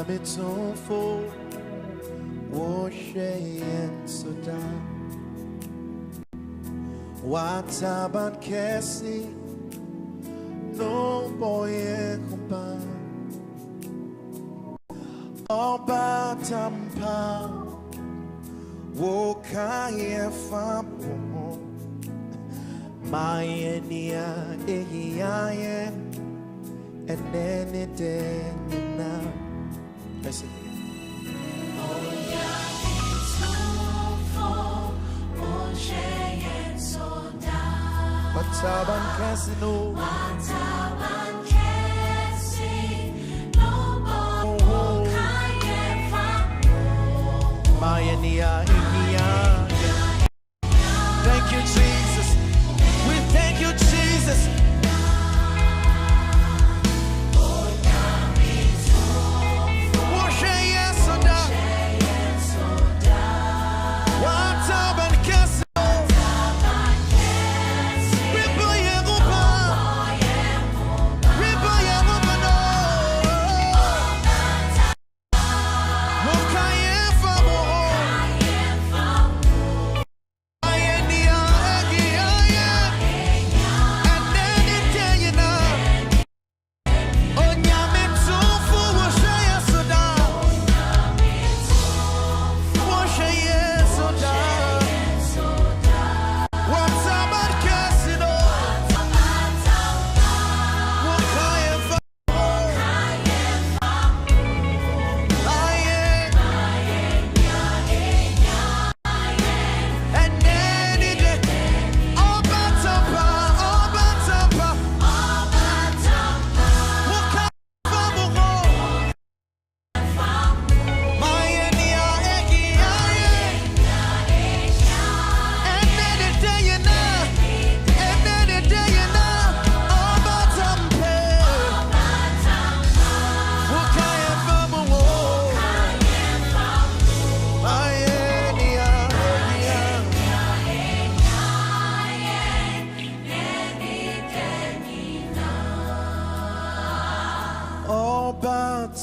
Onyamitumfo Wosheyen Soda Wataban Kesi No boy kumpa Oba Tampa Wokaye Famo Mayenia Ehiaye and then it now. Listen. Wataban Casino. Wataban Casino. Thank you, Jesus. We thank you, Jesus.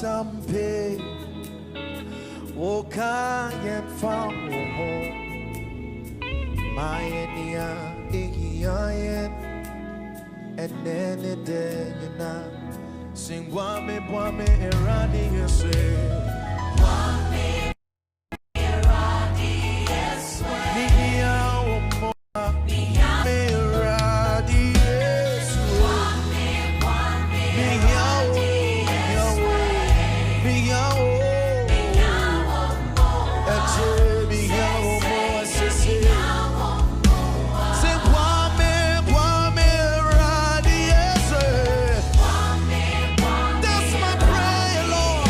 Tampe Wokayen Famo Mayenia Egiayen and then it now. Sing Wame Eradi Wame Eradi That's my prayer, Lord.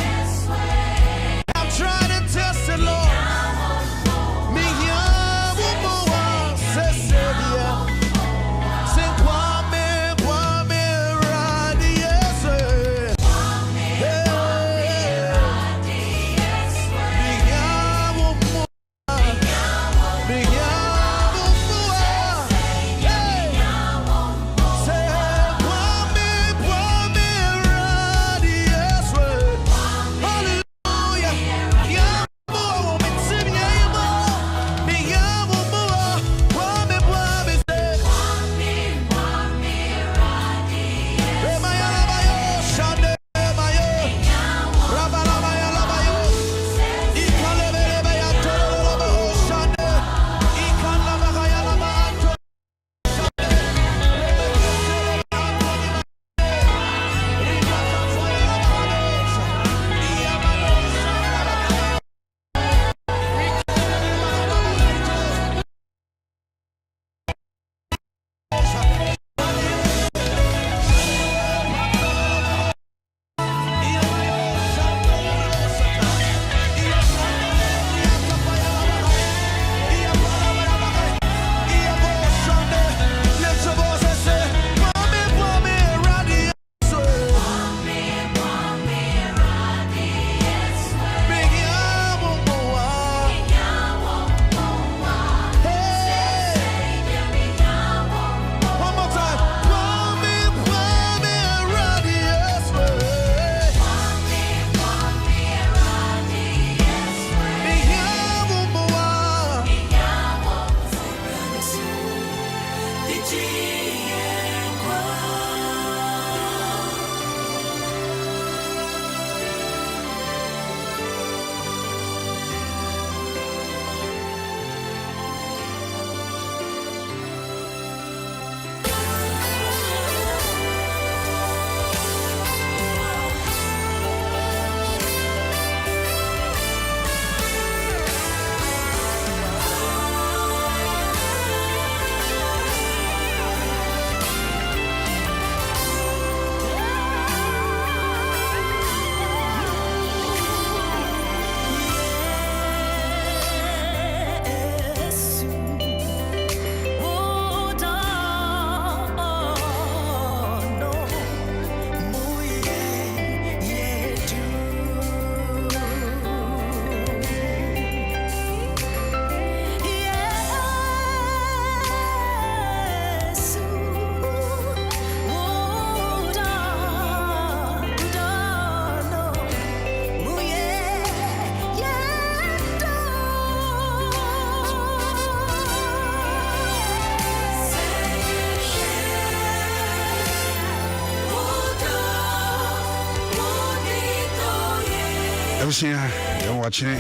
Everything I'm watching.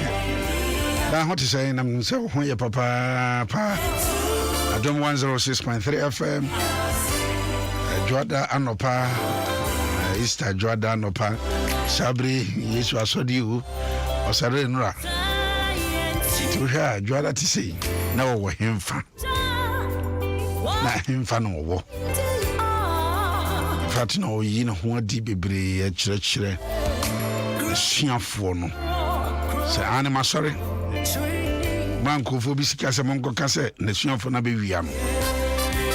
Now, what to say? I'm so when papa. Adom 106.3 FM. Joada Anopa. Easter Joada Anopa. Sabri, Yesu Asodiu. Osare Nura. To hear Joada to say. Now we're him fan. Na him fan over. Fat no yin ho di bebre chire suafo no se anima sorry banko fo bi sika se monko kase na suafo na be wia no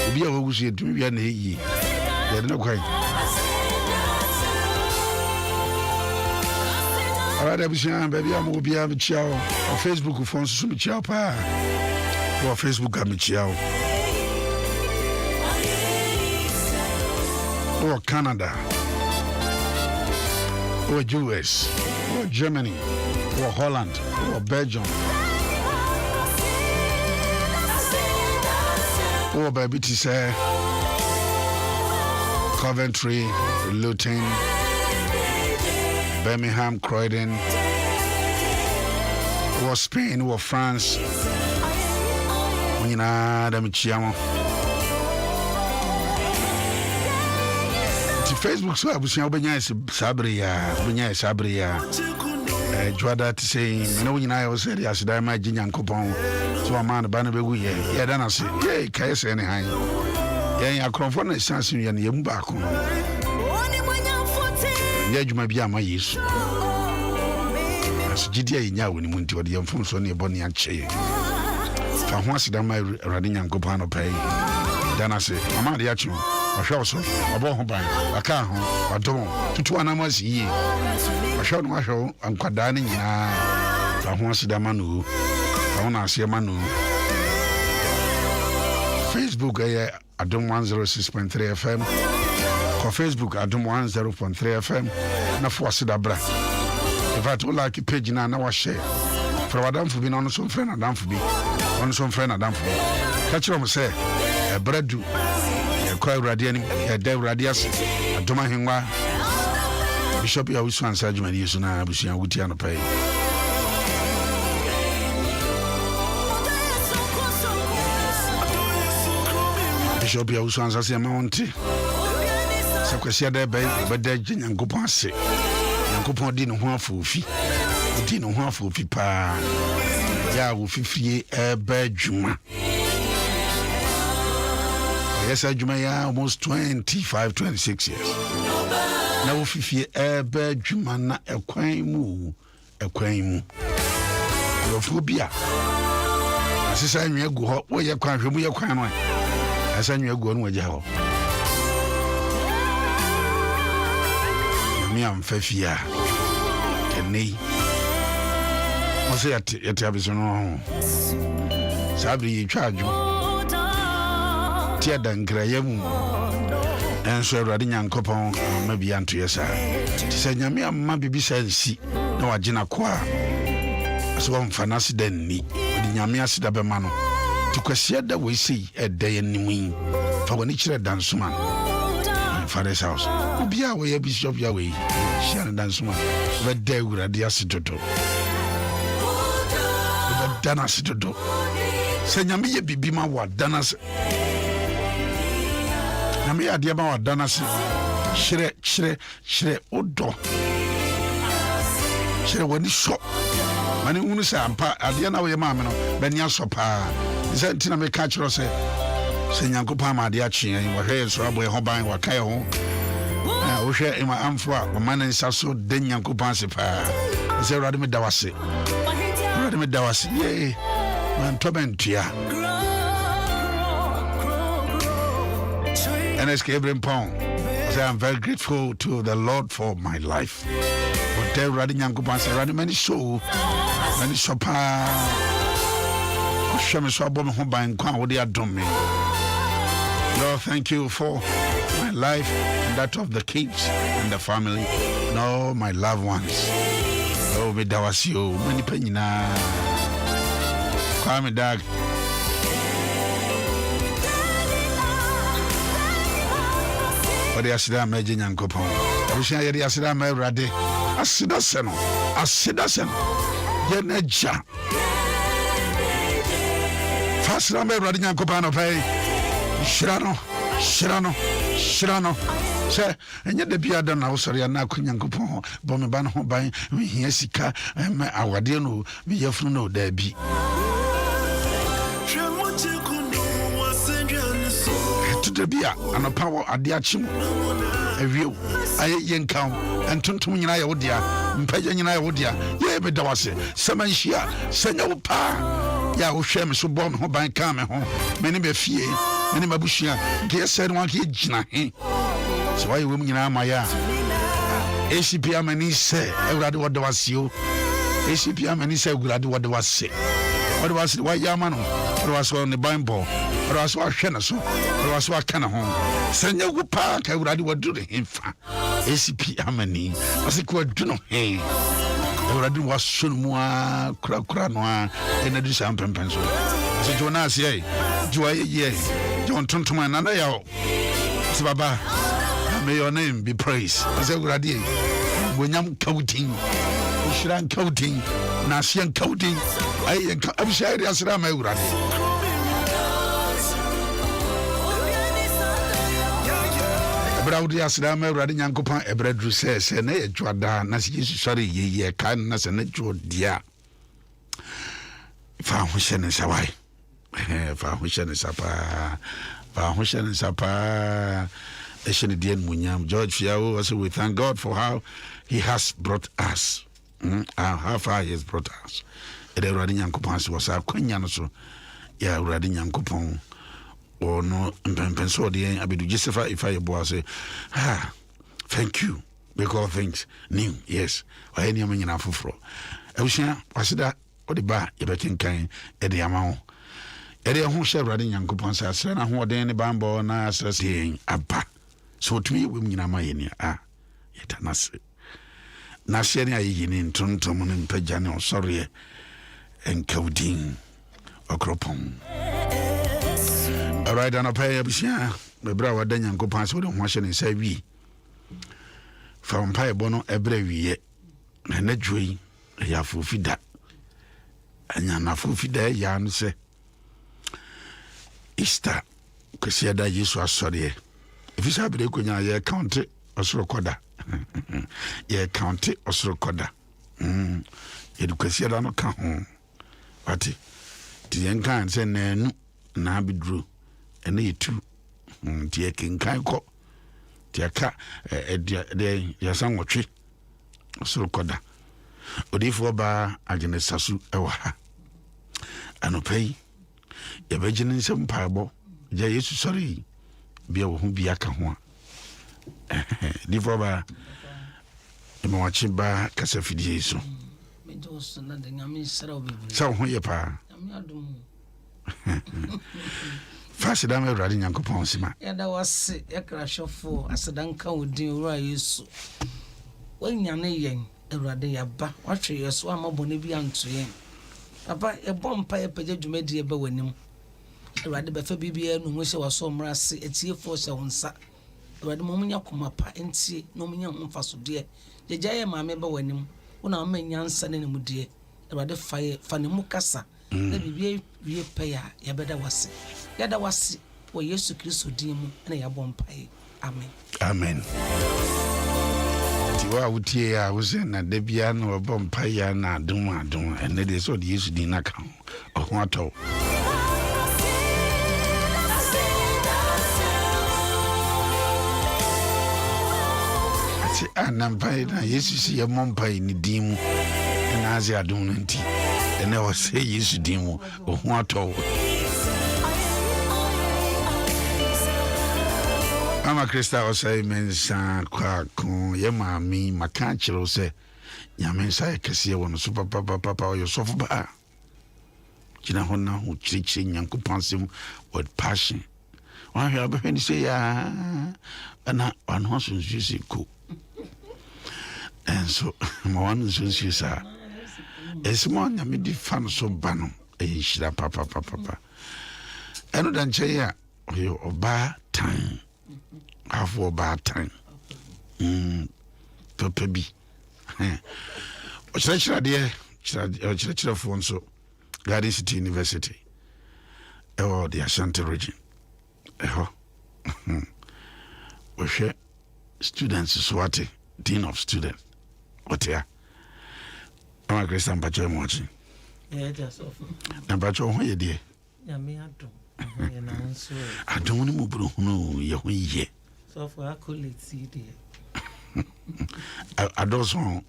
obi a wogu se etumi wia na eyi ye de kwai ara da bisia ba bia mo bia chia o Facebook fo nso mi chia pa o Facebook ga mi chia o or Canada, or US, or Germany, or Holland, or Belgium, or baby to say Coventry, Luton, Birmingham, Croydon, or Spain, or France. When you know them chiamo. Facebook so abusia obenya sabria Joada to say no nyina yo say asida ma ginyankopon so man ba na begu ye da na se ye kai se ne han ye akromfo na sanse ye ne yem ba ko no ye adwuma bi ama Yesu as gidi ye nya woni mu nti ode yemfo so ne boni ache fa ho asida ma rade nyankopon no pai da na se ama de achu ahwa so obo ho ban aka ho adom tutu anamasi yi ahwa no ahwa ankwada ne nyina ahwa sidama no ahwa ase ma no Facebook Adom 106.3 FM ko Facebook Adom 106.3 FM na fo sidabra in fact all like page na wa share for wadamfo bi na no so friend adamfo bi on so friend adamfo ka kire mo say bradu kwa uradiani de uradias Adom Ahengua Bishop ya wisu ansa adwuma ni Yesu na abusia wuti anopai Bishop ya wisu ansa se maunti sakwasi da beda nyankopon ase nyankopon di no ho afofi di no ho afofi pa ya wo fifie eba adwuma. Yes, I almost 26 years. Now, if you ever Jumana a quaimu, Phobia. As I say, you go where you can't remove your crime. As I knew go on with you. Me, I'm Fefia. Can me? What's it? It happens on Sabri charge you. Tia dan grayem enso awrade nyankopon mabi anto yesa ti se nyame amma bibi sansi na wagina ko a so wamfana se dan ni di nyame asida be ma no ti kwasia da we sei eda yanimu fa woni kire dansuma father's house obia we bishop ya we share dansuma be da awrade asidodo be dana asidodo se nyame ye bibi ma wa dana Nami adiaba wa danasi shire odo shire wani so mani unu se ampa adia na we ma me no bani aso pa se ntina me ka kiro se nyankopa ma adia twe wa hwe so abo e ho ban wa kai ho wo hwe e ma amfo a ma na nsa so de nyankopa se pa se urade me dawase ye man to bentia And it's Gabriel Pong. So I'm very grateful to the Lord for my life. For there riding young coupons, riding many show, many shopper. Show me so bomb home by and what they are doing me. Lord, thank you for my life and that of the kids and the family and all my loved ones. Oh, me dawasio, many penina. Kwame dag. ɔde aseda ma agye Nyankopɔn abusua yɛde aseda ma Awurade aseda sɛ no yɛ na gya fa aseda ma Awurade Nyankopɔn no pɛi hyira no sɛ ɛnyɛ da bia da na wosɔre ana akɔ Nyankopɔn bɔ me ba no ho ban mehia sika ma awadeɛ no meyɛfunu no da bi da bia anɔpa wɔ ade akye mu awieo ayɛ yɛnka wo ɛntontom nyina yɛ wo dea mpagya nyina yɛ wo dea yɛ bɛda wase sɛ manhyia sɛ nyɛ wo paa yɛ a wohwɛ me so bɔ me ho ban kaa me ho mene bɛfie mene mabusua nkɛyɛ sɛ no wankɛyɛ gyina he sɛ woayɛ wɔ mu nyinaa ma yɛ a ACP amani sɛ Awurade wɔde wase o ACP amani sɛ Awurade wɔde wase woayɛ ama no wɔde wase wɔ ne banbɔ wɔde wase wahwɛ ne so wɔde wase waka ne ho sɛ nyɛ wo paa ka Awurade wɔdu ne hemfa ACP amani ɔsɛ ka wɔdu no he Awurade waso no mu a kurakura no a ɛna du saa mpɛmpɛn so sɛ gye wo no aseɛ gye wo ayɛyɛ gye wo ntontom a nana yɛ wo sɛ baba may your name be praised sɛ Awurade bonyam kautin ohyira nkautin na aseɛ nkautin ayɛ abusua yɛde aseda ma Awurade ɛberɛ wode aseda ma Awurade Nyankopɔn ɛberɛ duru sɛ na yɛ dwoadaa na sɛ Yesu sɔre yɛyɛ kae no na sɛ na dwo deɛ fa ho hyɛ ne nsa wae fa ho hyɛ ne nsa paa George Fiao also we thank God for how he has brought us how far he has brought us ede Awurade Nyankopɔn was akwanya no so ya Awurade Nyankopɔn or no mpempen so de abedu Joseph if I boy say thank you because things new yes why any am nyina foforo abusua wasida ode ba ye bekenkan ede ama ho ede ho hye Awurade Nyankopɔn sa asra na ho ode ne bambo na asra sen aba so to me we nyina ma ye ne yetanase na hye ne ayi ne ntontom ne mpagya ne osore enkaudin okropon. All right, and I pay abusua me bra wa da Nyankopɔn so de ho hye ne sa wi fa mpa ebo no ebre wiye na na dwoi ya fofida anya na fofida ya no se Easter kwesi da Yesu asɔre if you be konya ye count osoro koda ye count osoro koda ye kwesi da no ka ho wati ti yen kan se na nu na bidru ene yitu ti ye kinkan ko ti aka de ya sanwotwe osoro koda odifo ba agene sasu ewa ha anopai ye begine nsem paabo je Yesu sɔre bia wo hu bia ka ho difo ba mo wachi ba kasa fidie so me do so na de nyame sra obebu sa ho ye pa nyame adom fasida me Awurade Nyankopɔn sima ya da wase ya krashofo asedanka odin owura Yesu wanya ne yen Awurade ya ba watwe yeso amabone bi antoye papa e bompa e pagya dwumadi e ba wanim Awurade befa bibia no ho hye waso mrase etiefo hye wonsa Awurade mo munya koma pa entie no munya mfaso de jegya ye maame ba wanim wona manya nsa ne mu de Awurade fa ne mu kasa na bibia wie pa ya beda wase ya da wase wo Yesu Kristo din mu na ya bompa amen amen tiwa wutie ya wo se na da bia no bompa ya na adom ene de so de Yesu din na ka ho ato anampai na Yesu si ye mompai ni dimu na azi adom no nti ene o se Yesu dimu o ho ato ama Krista o say mensa kwa ko ye maami maka kire o se nyame nsa ye kese won so papa o yo sofo ba kina honna ho kire Nyankopɔn sem with passion wa hwe abɛhwɛ ni se ya ana ɔno so nsusi ko and so my one is sa esmo nya me di fan so ba no e hira papa eno dan che ya oyo oba tan Have for bad time. Papa bi. Ochira de ochira phone so Garden City University. The Ashanti region. We share students Swati, Dean of Students. What here? I'm a Christian Bacho watching. Yeah, that's all. Bacho, who you dear? Yeah, me, I don't want to move. No, you're so for I could see dear. I don't know.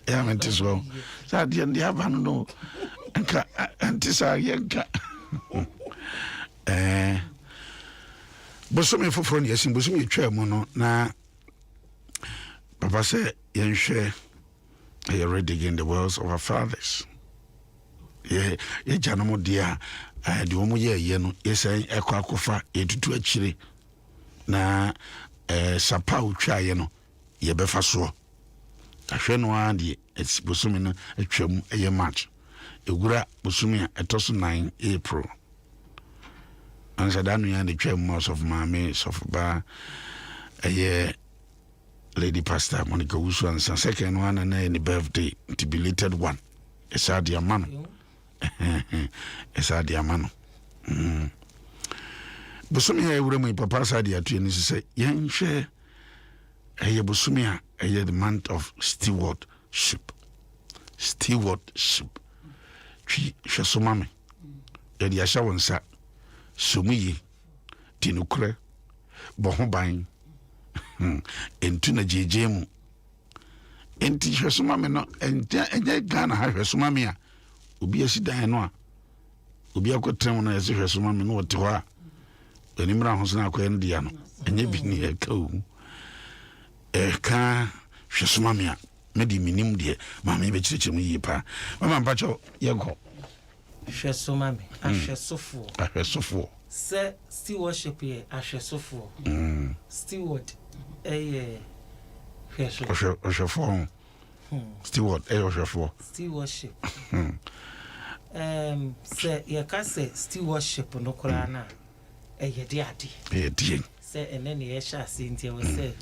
Yeah, I meant as well. So I didn't have no. And this are yanka. But some for front, yes, and was me chairman. Now, Papa said, young share. I already in the worlds of our fathers. Yeah, Janamo dear, I do almost yes, I quacofa, it to a chili. Na sapau chayeno, ye befaso. A shenwa di, it's Busumina, a chum, a match. A gura Busumia, a toss 9 April. And Sadanu and the chair most of my mates of bar a year. Lady Pastor Monica Wusu and second one and then the birthday to belated one. It's a dear man. It's a dear man. Busumia would my papa said the attorney say, young share a Busumia a year the month of stewardship. Stewardship. Shasumami. Yadi Ashawan sat. Sumi Tinukre Bohobine. Entuna jejemu enti hwesoma me no enye Ghana ha hwesoma me a obi asidan no a obi akotrem no yesi hwesoma me no wote ho a enimra ho so na akoye no dia no enye bi ni eka o ka hwesoma me a me di minim de ma me be kirikiremu yi pa mama mpacho yenko hwesoma me ahwesofo se stewardship ye ahwesofo steward Oshefo. Steward, Oshefo. Stewardship. Say, you can say stewardship no Korana. Yediati. Say, and then you shall see in your say,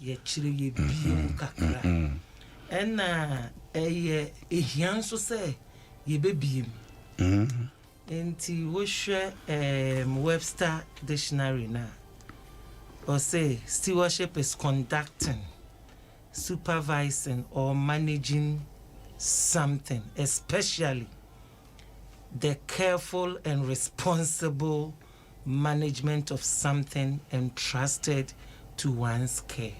ye chili be kakra. And a young so say, ye baby. Into wish Webster dictionary now. Or say, stewardship is conducting, supervising, or managing something, especially the careful and responsible management of something entrusted to one's care.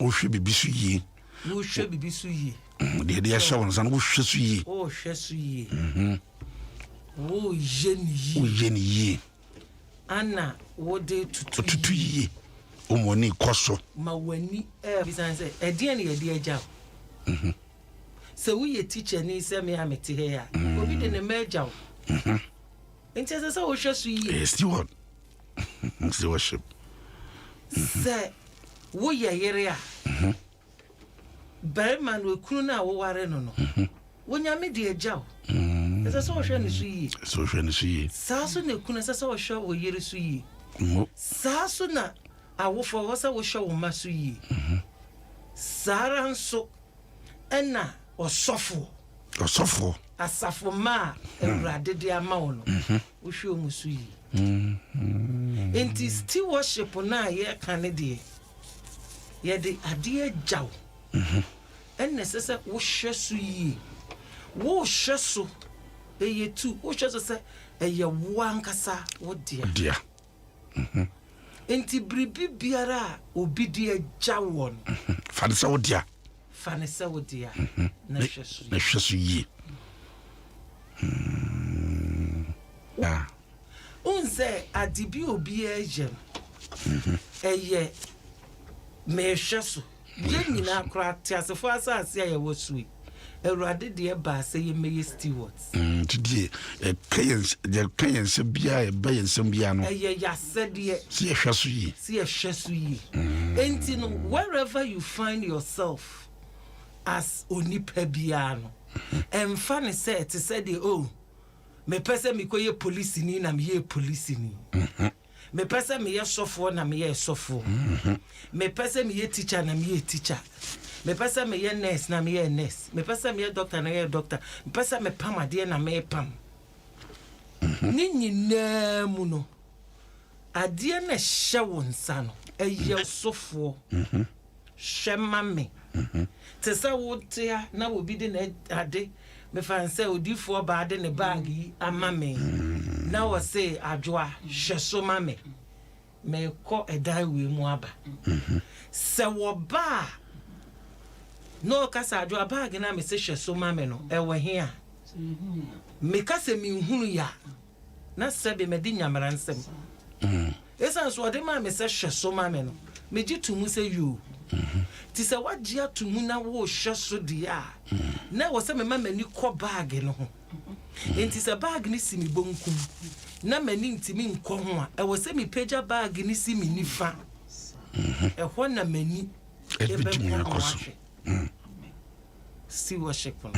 Oh, should be suyi. Who should be suyi? The assurance and who should suyi. Oh, shesuyi. Oh, Jenny. Anna, what day to ye? Oh, money coso. My when besides a dear job. So we a teacher needs semi amity here. We didn't a major. And says us all just we steward. Stewardship. Say, we are here. Berman will cruna or warren. When you made the job. As a social see. Social see. Sasun kunasa saw show with Yerisui. Sasuna, I will for us I will show Masui. Saran so Enna or Sofo. Or Sofo. A Safoma and Radia Maun. We show Musui. It is stewardship on a year Canada. Yet the idea jow. And necessary Wushasui. Wo shaso eye tu wo shaso se eye wankasa wo dia enti bribi biara obi dia jawon fanisa wo dia na shaso yi ah unse adibi obi ejem eye me shaso ye nyina akra tiasefo asase aye wo sui Erade de ba say ye may stewards. Today, Kayans bia, bayan some biano. Ya said ye, see a chassuy. And wherever you find yourself as Onipebiano, and funny said to say the oh, me person me call ye police in, I'm here police in. me pese me ye sofo na me ye sofo me pese me ye teacher na me ye teacher me pese me ye nurse na me ye nurse me pese me ye doctor na ye doctor me pese me pam ade na me pam ni nyina mu no ade na hye wo nsa no eye sofo hwema me te se wo tia na wo bi de na ade me fan say odifo ba de ne bag yi ama me na wo say adwoa hweso ma me ko edan we mu aba se wo ba no kasa adwoa bag na me se hweso ma me no e wo he a me kasa me hunu ya na se be me di nyamara nsem esan so de ma me se hweso ma me no me gitumu se you ti se wagye atumu na wo hweso dia na wo se me mama ni ko bag no ho enti se bag ni si mi bonkum na mani ntimi nko ho a e wo se mi pagya bag ni si mi nifa e ho na mani e bitimi akoso si worship no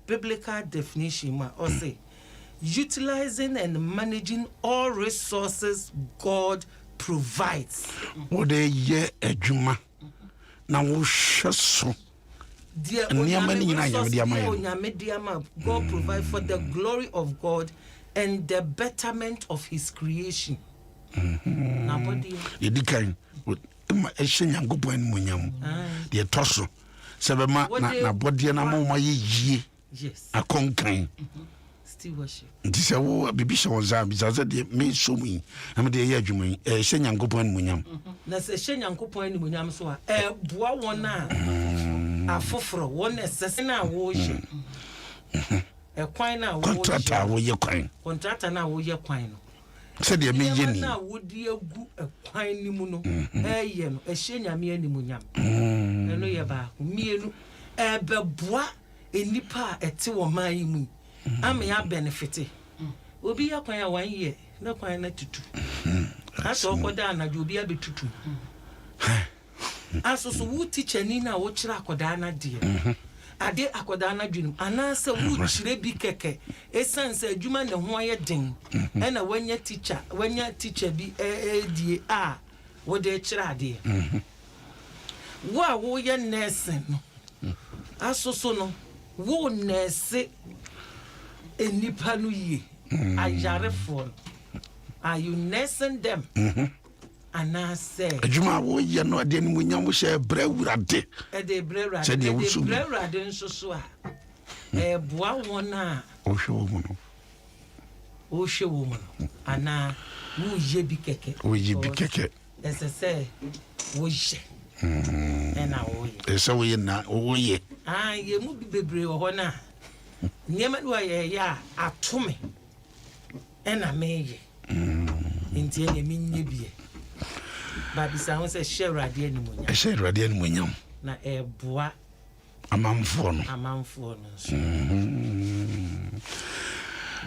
biblical definition or say utilizing and managing all resources God provides. What a year adwuma na wo hweso God provides for the glory of God and the betterment of his creation. Yedikan ma ehenya ngopon munyam de toso sebema na body na mama yeye akonkan still worship ndise wo bibisha wonza bizaza de me somi na de ye adwuma ehenya ngopon munyam na se ehenya ngopon munyam so a boa wona afoforo wona sese na wo hye kwan na wo contractor wo ye kwan contractor na wo ye kwan no said the Mijini. Now, would you go a quine nimuno? Eh, a shenya me any munyam. No, yaba, me, a bebois, a nipa, a two of my moon. I may have benefited. Will be up by 1 year, no quine to two. That's all what down, you'll be able to two. As also, would teach a Nina watch Aquadana, dear. Ade akodana dwunum anase wo chire bi keke esanse adwuma ne ho aye den na wanya teacher bi die a wo de chire ade wo a wo ye nurse no asoso no wo nurse enipa no ye ayarefo are you nursing them anase adwuma wo ye no ade ni munyam hye brawurade de brawurade de brawurade nso so a boa wona o hwe wo mo ana wo ye bi keke ese wo ye na wo ye ese wo ye na wo ye ye mu bi bebre wo na nyema do ye ya atome na meye nti ye mi nye bi Baby sound says share radio ni munyam. Share radio ni munyam. Na boa amamfo no.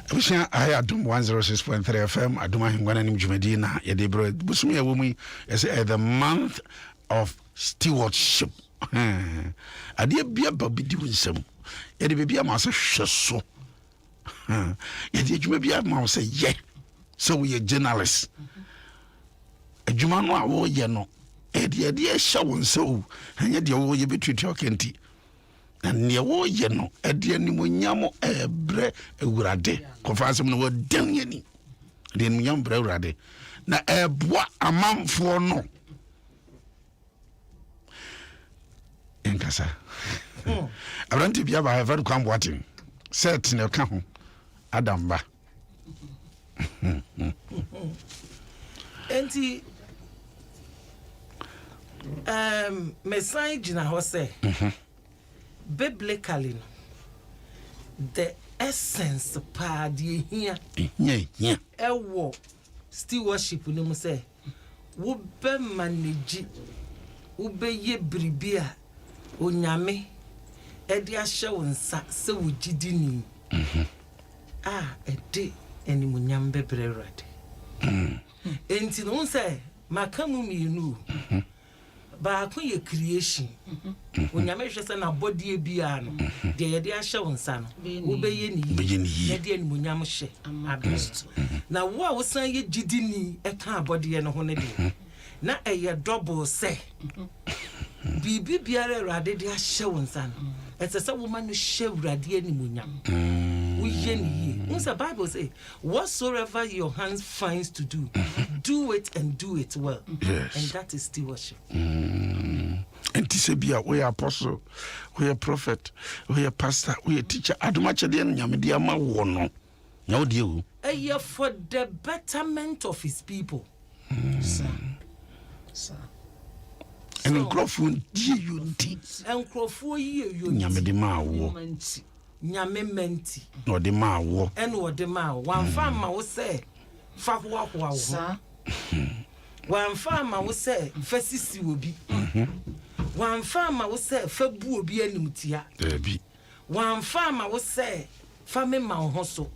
Abusha Adom 106.3 FM Adom Ahengua na nimjumedi na yede bro busumi ya womu say the month of stewardship. Ade bia babidi winsam. Yede bibia ma se hweso. Yede adwuma bia ma se ye. So we are journalists. Adwuma no a wo ye no de hye won so anya de wo ye betwetwe okenti na ne wo ye no de animonyam ebre ewurade konfansem no wo dan yani de animonyam bre ewurade na eboa amamfo no enkasa abranti bia ba have kwam boatin set ne ka ho adamba enti message na ho say biblically no the essence pa de hia ewo stewardship no mu say wo be manage wo be ye bribia onyame e de ahye wonsa se wo gidi ni ede enimunyam bebrerade enti no say makamu mienu ba ko ye creation onyame hwe se na body bia no de ye de ahye wonsa no wo be ye ni ye de ni onyam hye abesto na wo a wo san ye gidini e ka body ye no ho ne de na eye double say bibi biara Awurade de ahye wonsa no etse se wo ma no hye Awurade ni onyam wo ye ni ye the Bible say whatsoever your hands finds to do do it and do it well. Yes. And that is stewardship. And Tisabia, we are apostle, we are prophet, we are pastor, we are teacher. Adomachadian Yamidiama wono. No deal. A year for the betterment of his people. Sir. And in Crawford, you teach. And Crawford, you Yamidima wo. Nyame menti. No de ma wo. And what the ma one farmer will say, Fahua, sir. One farmer will say, Fesisi will be. One farmer will say, Fabu will be any mutia. One farmer will say, Fame Mount Hosso.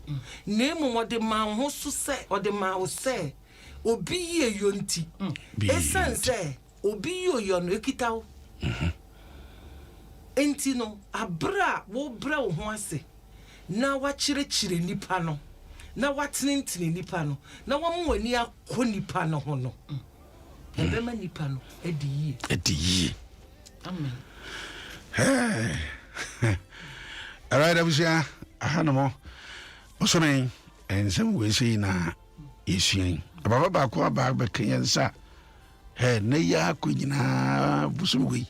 Name what the Mount Hosso say, or the Mount say, Obi ye yunti. Esan say, Obi yo yon ekitao. Enti no abra wo bra wo ho ase na wa chire nipa no na wa tinintini nipa no na wa mwani akọ nipa no ho no ebema nipa no edi amen. All right, abusia ahanamo osome ensem we sei na esien ababa ba ko ba ba kenyansa ne ya ko nyina busum we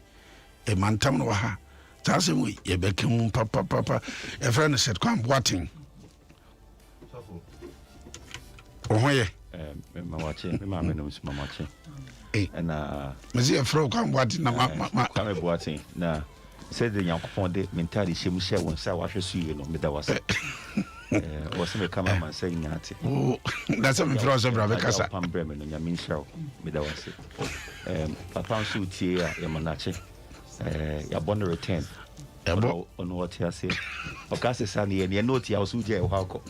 e mantam no ha Tase we ye bekem papa a friend said come watching. Oh yeah. Me watching, me mama knows me watching. And me see a fro come watching na ma come watching. Na said the Yankopon de mentally she must share one say wa hwe you no me da was. Was me come man saying that. Oh, that's something for us brother kasa. Pam brem no nyamin show me da was. Papa so tie ya manache. Ya born return. Ebo ono what ya say. Okase sani ye no tie so je ho akọ.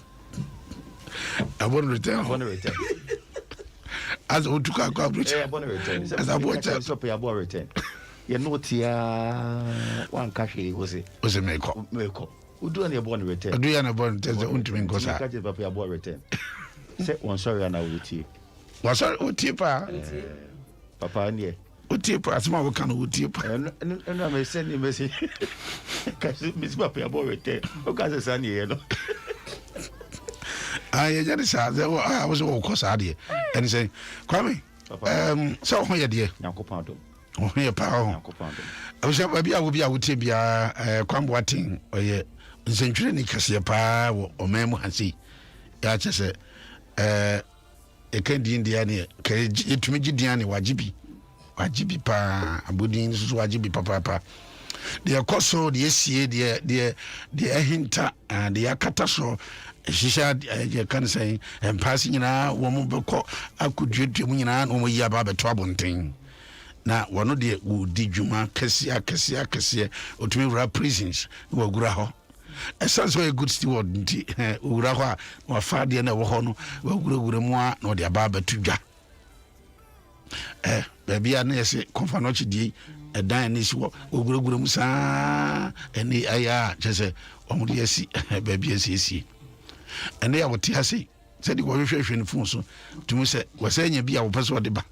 I born return. As otuka akọ abroach. Born return. As abroach. So pe ya born return. Ye no tie wan ka hwe wo se. O se meko. Udu na born return. Udu ya na born return so untumi nko sa. Ka je papa ya born return. Say one sorry na wuti. Wa sorry uti pa. Papa nie. Uti pa asma wo kan uti pa. No me send me message. Ka se mi papa ya born return. O ka se sani ye no. I just said I was all course idea. And say, Kwame, so ho ye de. Yankopon do. Oh here pa ho. Yankopon do. I was be a wote bia kwamboatin oye nsentwere ni kase pa wo omemu hansi. Ya chese e kan di ndia ne ka etumi gidia ne wajibi. Wajibi pa abudin so wajibi papa. De akoso de esie de ehinta de akata so shisha je kan say empasi nyina wo mo beko akudwedwe mu nyina no mo yi aba beto abonten na wono de wo di dwuma kese otumi wura prisons wo gura ho essence a good steward nti wura ho a wa fa de na wo ho no wo gura mu a no de aba beto dwa baby a na yesi konfa no chidi edan ni si wo gura mu sa eni aya chese omo de yesi baby esi and they are what he said he was showing phone so to me say was saying be our person what the ba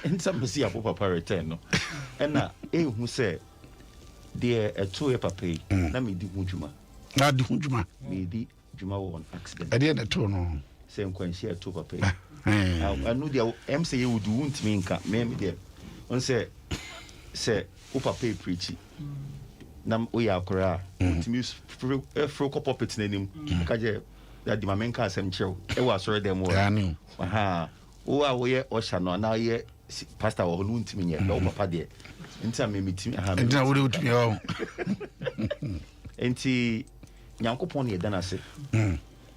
and some see a papa return no and na who say there a two papa na me di hujuma me di juma on accident I didn't to no same kwanhia two papa I know there am say you would want me nka me there on say o papa preach nam o ya akora timi fro kopo petinanim ka je ya di mamenka asem chew e wa soro dem wo aha o a wo ye o sha no na ye pastor wo no ntimi nye o papa de nti am mitimi aha nti na wo de utimi o nti Nyankopon ye dana se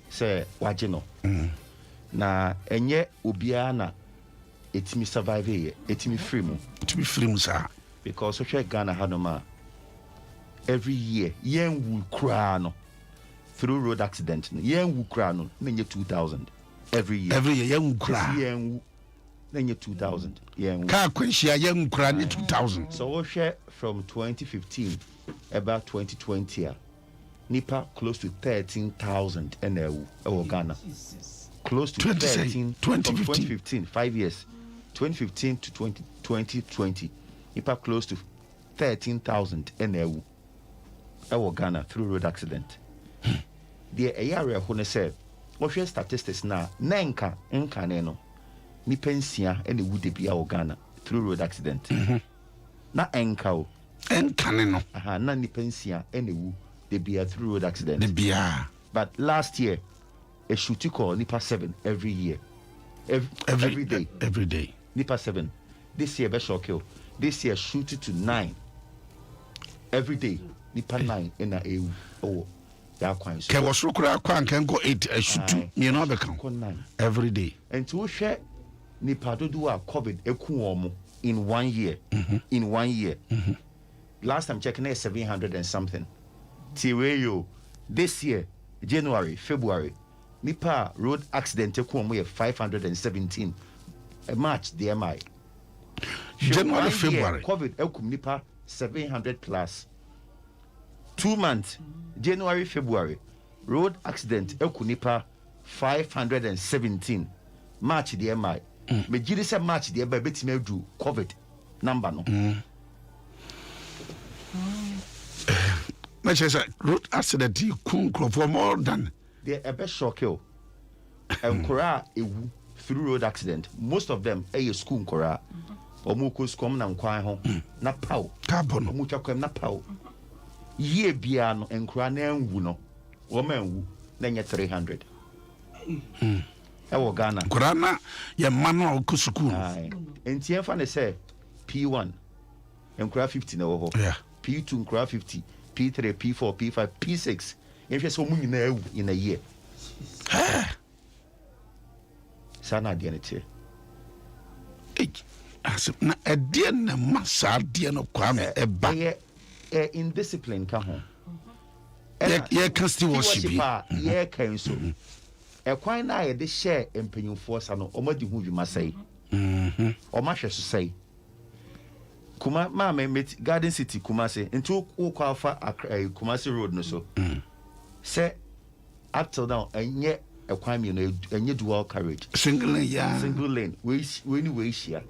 se waje no na enye obia na etimi survive ye etimi free mu sa because so che Ghana hanoma every year yen will cry no through road accident yen will cry no menye 2000 every year yen will cry then you 2000 yeah car kwenshia yem kura ni 2000 so we share from 2015 about 2020 nipa close to 13,000 NLU Ghana close to 2015 5 years 2015 to 2020 nipa close to 13,000 NLU Ghana through road accident the area who said what share statistics na nka no ni pensia and the would be our Ghana through road accident. Na enka no. Na ni pensia and the would be through road accident. The bia. But last year, a shooting call nipa 7 every year. Every day. Every day. Nipa 7. This year, best shock kill. This year, shooting to 9. Every day, nipa 9 in a EU. Oh. Ke was rukura kwan can go 8 shoot you know be kan every day and to share nipa do a covid eku in 1 year in 1 year last time checking is 700 and something tiweyo this year January February nipa road accident eku omo 517 March DMI January February covid eku nipa 700 plus 2 months January, February, road accident, Ekunipa 517. March the MI. Me jiri say March the MI beti me do COVID number no. Much as a road accident, you couldn't for more than the ebe shock you. Nkora ewu through road accident. Most of them school nkora. Omuko skom na nkwan ho. Na pau. Carbon. Omucha kwem na pau. Ye bia no enkura na enwu no wo ma enwu na nye 300 ewo Ghana nkura na ye manu ku school enti enfa ne say P1 enkura 50 na wo ho P2 enkura 50 P3 P4 P5 P6 enhwe so mu nyina ewu in a year sana de ne tie na edie na masa de no kwa me eba indiscipline ka ho yeah can still worship yeah can so kwan na ye de share empanyumfo sa no omadi hu dwuma sai omahwe so sai kuma ma me Garden City kuma se nti wo kwa afa Kumasi road no so se up till now enye kwan mi no enye dual carriage single lane we ni share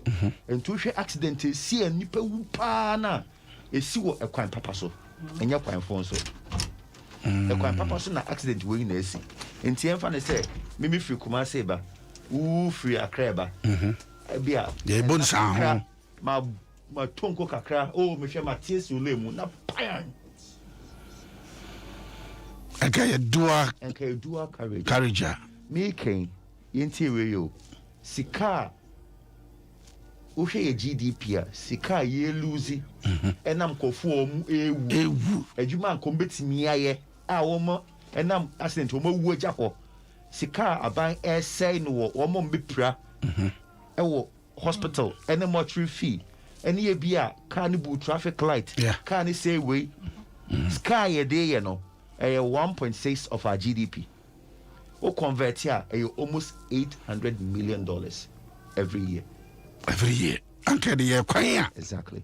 nti wo hwe accident si anipa wu pa na esi wo ekwan papa so enya kwan fon so ekwan papa so na accident we na esi enti emfa ne say mimi free Kumasi ba u free Accra ba bia ye bon sa ho ma tonko kakra o me hwe ma tiesu lemu na pan okay dual carriage me ken yenti we yo sika uhwe GDP a sika ye lose enam kofu omu ewu adwuma nkom betimi aye a womo enam accident womo wu ajapo sika aban essay no womo mbepira ewo hospital ene mortuary fee ene ye bia car ni bu traffic light car ni say way sky ye dey ye no 1.6 of our GDP o convert here almost $800 million every year. Anka the year kwanya. Exactly.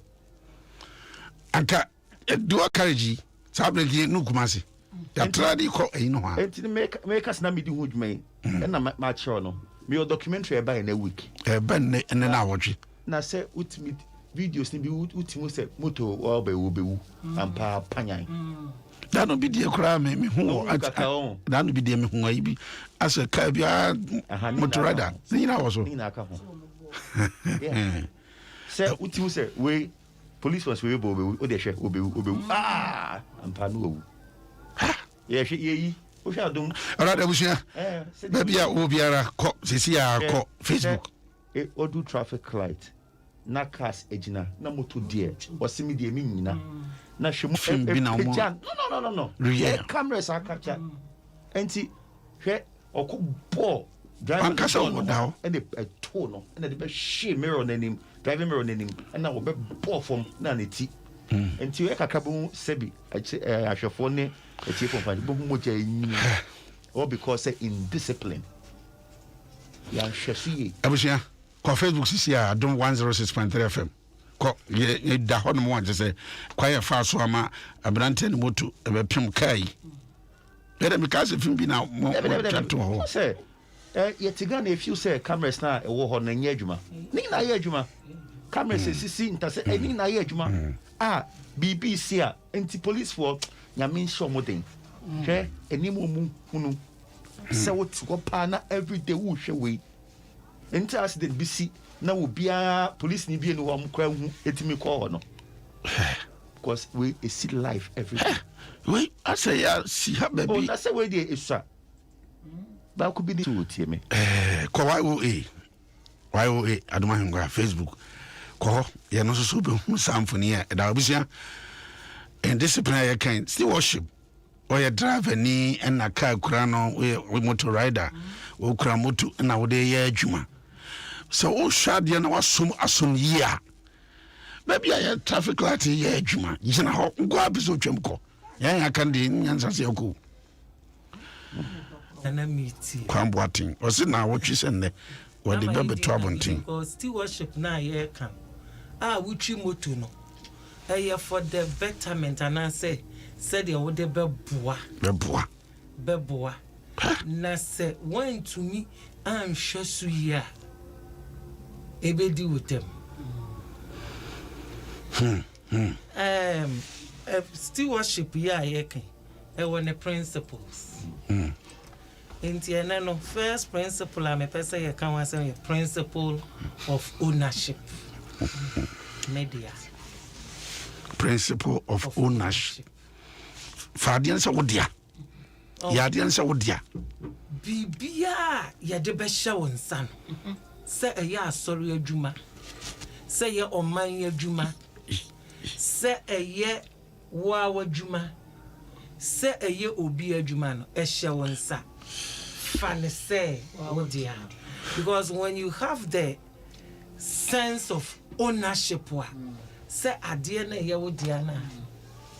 Anka dual carriage sabre gi no Kumasi. Ya tradi ko no ha. Enti make us na midi hu dwuma na ma chiro no. Me your documentary by in a week. Ben ne na wotwe. Na say ultimate videos ni bi ultimo say moto o be wo ampa panyan. Da no bi die kura me hu da no bi die me hu ayi bi asa ka bia motorada ni na wo so ni na ka ho say ultimo say we police was we bo o de hwe obewu ampa no owu ye hwe yi o hwe adom ora da busia ba bia obiara ko sisi ya ko Facebook o do traffic light na cars ejina na moto die wasimi die mi nyina na hwe mu no real cameras are capture enti hwe okobɔ driver down and a tone no and the be she mirror nanim driving mirror nanim and na wo be bɔ fom na neti enti we kakabo sebi ahwefo ne etiefo fa bo moja enyi all because say indiscipline ya hwɛso ye abusia Ko Facebook sisi Adom 106.3 FM. Ko ye da ho no mo anje say kwaye fa so ama abrante ne moto e be pim kai. Ere mi ka se film bi na mo chato ho. Say ye tiga na if you say cameras na e wo ho na nya adwuma. Ni na ye adwuma. Cameras sisi nta say ni na ye adwuma. BBC anti police for nyame show modern. Hwe eni mo mu hunu. Se wo ti ko pa na everyday wo hwe we. Enti accident bisi na wo bia police ni bia no ho amkra hu etimi call no. Because we see life every day. We I say ya see ha baby. Oh, that's the way they iswa. Ba could be the two tie me. Ko YOA Adom Ahengua Facebook. Ko ye no so be hu samfoni e da obisia and discipline ya kind still worship. Or your driver ni and a car kurano we motor rider o kura moto na wo de ye adwuma. So o shade na wasum asom yia. Maybe I had traffic light ye adwuma. You na ho go abiso twem ko. Ya kan de nyansa se ko. Na meeting. Kwamboatin. O se na wotwi se ne wo de bebe to abontin. Because still worship na ye kan. Wutwi moto no. For the betterment and I say said the would beboa na say when to me I'm sure so ya ebe deal with them still worship ya yeke e won the principles Inti no first principle I'm a person you can say principle of ownership media principle of ownership. Fadian sa wodia. Yadian sa wodia. Bibia ya de be hye wonsan. Se eya asori adwuma. Se ye oman adwuma. Se eye wa adwuma. Se eye obi adwuma no hye wonsa. Fan say wodia. Because when you have the sense of ownership se ade na ye wodia na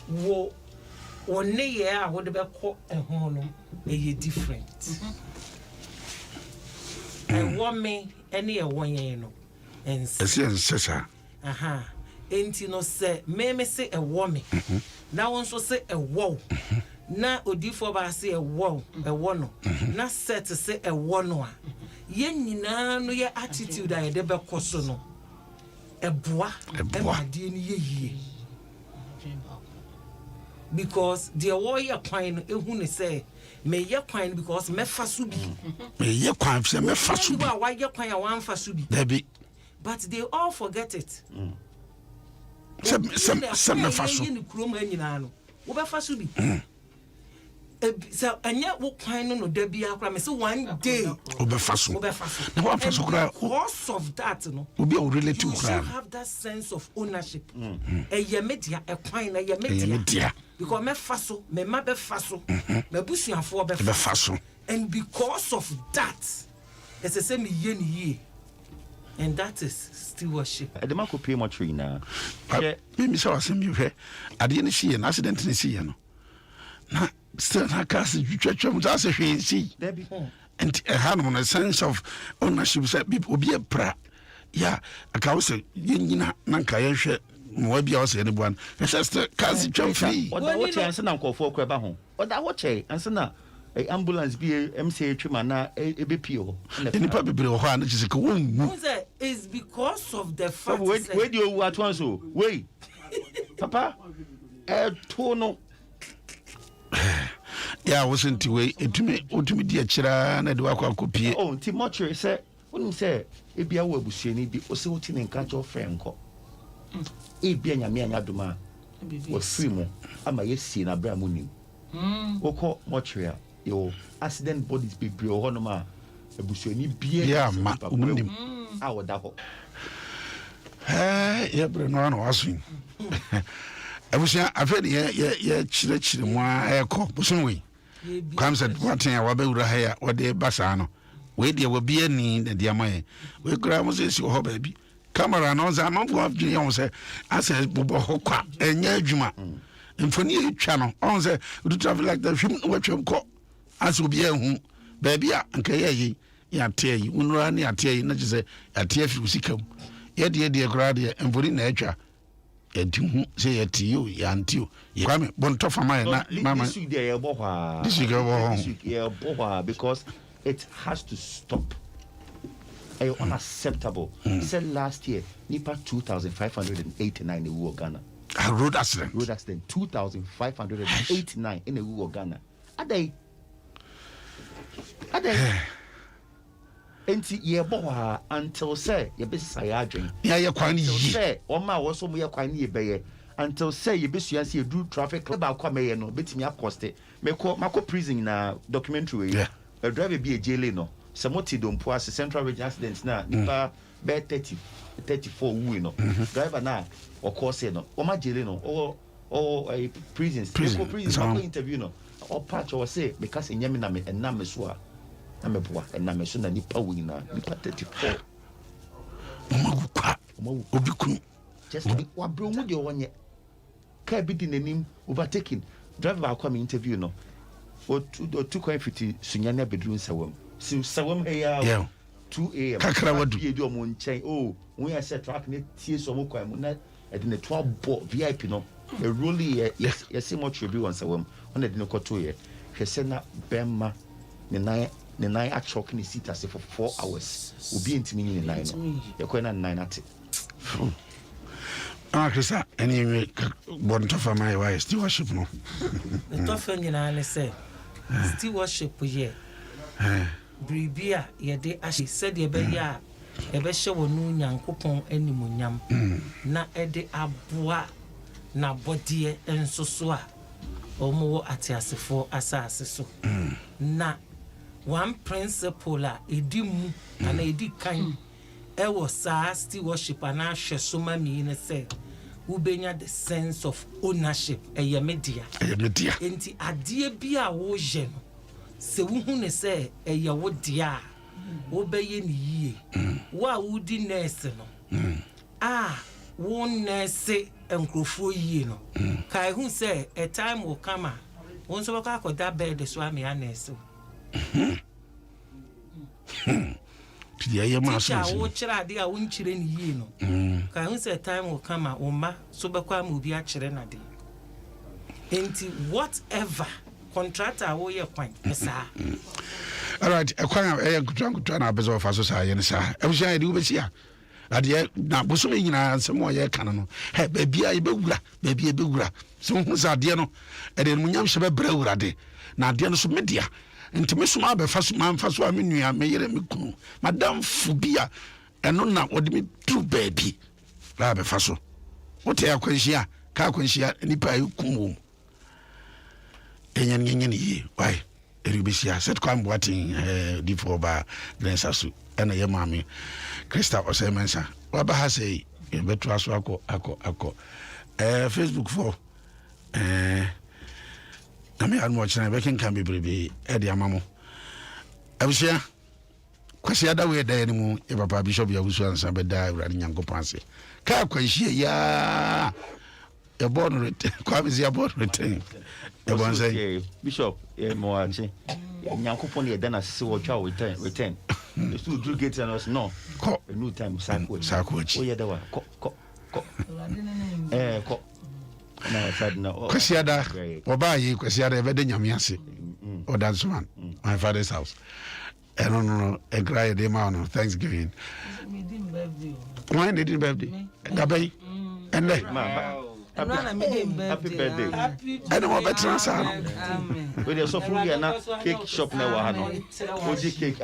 wo one year I would be called a home a different. And one me any a 1 year no and sir. Ain't you no say me say a woman. Now one so say a wall. Na odi for ba say a wall a one. Na set to say a one. Yen nyina no your attitude I de be koso no. A boa ye. Because the warrior pine ehun say me ye kwan because me fasu bi me ye kwan say me fasu bi why ye kwan wan fasu bi debi but they all forget it some me fasu ni krom anyina no wo be fasu bi so anya wo kwan no debi akra me say one day wo be fasu na wo fasu kra because of that no obi o relative kra you have that sense of ownership ye media e kwan na ye media because me faso me ma be faso me busuafo be faso and because of that it's the same ye ni ye and that is still worship the man could pay much na me say wasem you he ade ni sie na accident ni sie no na still na cast twetwem za se hwe si and a hand a sense of ownership say people be a pra ya aka wo say yenyina na nka ye hwe mo bia wo say ne buan just cast twem free oda wo che ansa na nkofo kwa ba ho oda wo che ansa na ambulance bi MCA twema na ebepio ni pa bebre ho ha na chise ko wongu is because of the fact where do you at once so wait papa to no ya wasn't way etumi dia kira na de wakwa kopie oh nti mortuary say wonu say ebia wo abusuani bi o se wuti ne nka cho friend ko ebia nyame anya doma wo free mo ama yesi na bra munim woko mortuary yo accident bodies be brio ho no ma abusuani bia ya ma munim awo da ho ya bre no no asun abusuan afedi ye chire mo ekọ busunwe kwam said kwaten ya wabewura ha ya wode basa no we de wo bia ni de dia mai we kura mo se si ho ba bi camera no za no go afji yon se ase bobo ho kwa enya adwuma mfoni etwa no on se do travel like the film we twem ko ase obi ehu ba bia nka ye yi ya tie unura ne atie na je ya tie fi usikam ye de kra de emvori na atwa hu say ya tie ya antio kwame bonto fama na mama this week there this week because it has to stop. Unacceptable. He said last year nipa 2,589 in Ghana. A road accident 2,589 in Ghana. Ade enti ye boha until say ye be sayadwen ye kwan yi say o ma wo so mo ye kwan ye beye until say ye be suan say do traffic ba kwa meye no betimi aposte mako prison na documentary we a driver be a jail no samoti dompo as central region accidents na nipa be 34 wu no driver na o course no o ma jail no o prisons mako interview no o patch o say because enyame na me enam so a na meboa enam so na nipa wu na nipa 34 omagukwa obikun just wa bro mu de wonye ka bi di nanim overtaking driver ba kwa me interview no o 2.50 sunyane bedroom sawam sawam heya 2 am kakra wadu ye di omo nchen we ya set track ne tie so mo kwa mu na e de ne to abo VIP no e really yes see much review on sawam on de ne koto ye hwese na bemma ne nine a choke ne seat as for 4 hours obi ntimi ni nine no ye ko na nine ate Krista anyway bonto fama why stewardship no the tough nyina ne say stewardship ye bribia ye de ashi said ye be ya e be hye wonu nyankopon animonyam na e de aboa na bodie ensoso a omo atiasefo asase so na one principle a edimu na edi kan e was stewardship and shesoma mi ne say ubenya the sense of ownership eye media enti ade bia wo je no se wo hu ne say eye wo dia wo beye ni yie wo a wudi nurse no wo nurse enkrofo yie no kai hu say a time will come won so ka akoda bed so am ya nurse tiya ye ma so wo kira de a wo nkire ni yie no kai hu say time will come wo ma so be kwa ma obi a kire na de enti whatever contractor wo ye kwan esa all right ekwan e kutwa na bezo fa so sa ye ne sa e busia ye de ubesia ade na boso me nyina nsem wo ye kan no he ba bia ye bewura ba bia bewura so hu sa de no e de munyam hye be bra wurade na de no so media nti mesuma be fa so man fa so amenua me yere me kunu madam fubia eno na wode me true baby la be fa so wote akwanhia ka akwanhia nipa yikum enyen yi why eribisia set kwa mboatin difo ba grensasu ena ye mami Krista osemensa waba ha sei betu aso akọ Facebook for na me anu ochina be kan be brebe e de amamo abusia kwasi ada we da ni mu e papa bishop ya wusu ansa be da urade nyankopon ase ka kwahie ya e born return kwa be ya born return e bon say bishop e mo achi nyankopon e da na se wo twa return the two do get and us no ko a new time sako chi o ye da wa ko ko na sad na kwasi ada oba yi kwasi ada e be de nyame ase o dance man my father's house no a cry de ma no Thanksgiving when they did birthday gabai and happy birthday and what better say we dey so fruit na cake shop na wa ha no oji cake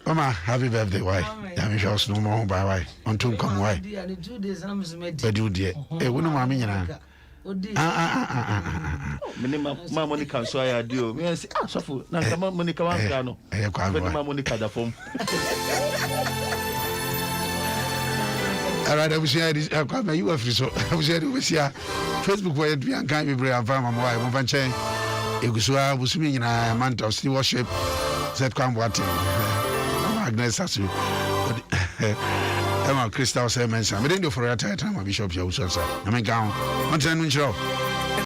Mama, happy birthday, why? I'm sure no more by why. On to come why? But you dear, eh, we know mammy. Minimum money can so I do. Me say, so for na come money come piano. Eh, come money kada form. All right, I was here. I come you are free, so I was here. We see Facebook where we can kind me bring and farm my wife. One chain. Egusua was me in a month of stewardship. Said come what? Agnes Sasu. Emma Crystal Semensa. We didn't do for a time. Bishop Johnson. I mean, down. One time,